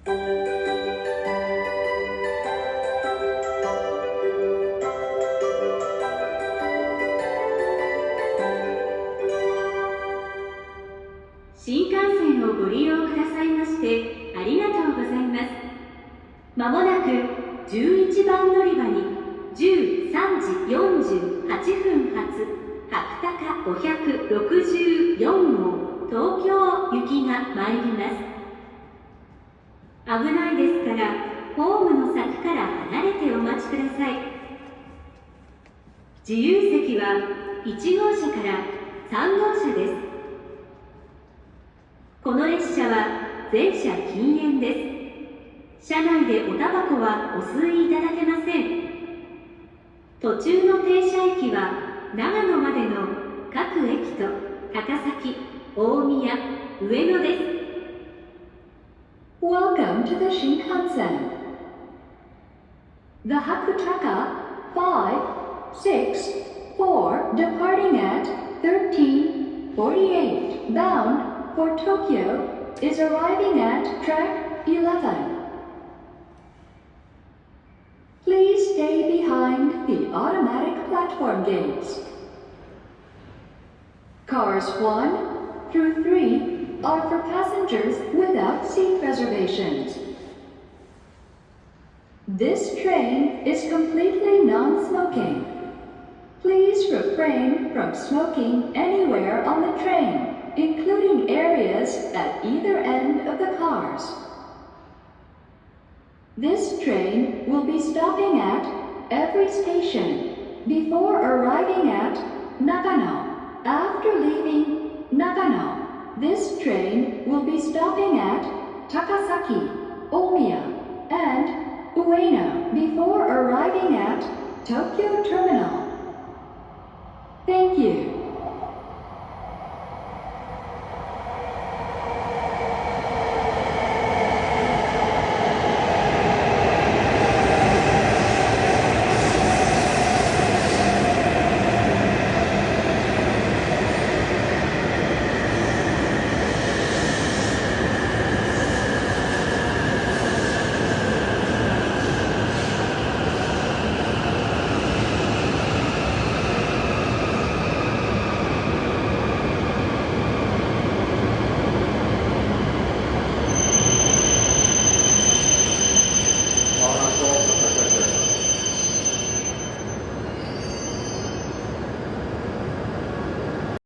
新幹線をご利用くださいましてありがとうございます。まもなく11番乗り場に13時48分発白鷹564号東京行きが参ります。危ないですからホームの柵から離れてお待ちください。自由席は1号車から3号車です。この列車は全車禁煙です。車内でおタバコはお吸いいただけません。途中の停車駅は長野までの各駅と高崎、大宮、上野です。Welcome to the Shinkansen. The Hakutaka 564 departing at 13:48 bound for Tokyo is arriving at track 11. Please stay behind the automatic platform gates. Cars 1 through 3 are for passengers without seat reservations. This train is completely non-smoking. Please refrain from smoking anywhere on the train, including areas at either end of the cars. This train will be stopping at every station before arriving at Nagano. After leaving Nagano, this train will be stopping at Takasaki, Omiya, and Ueno before arriving at Tokyo Terminal. Thank you.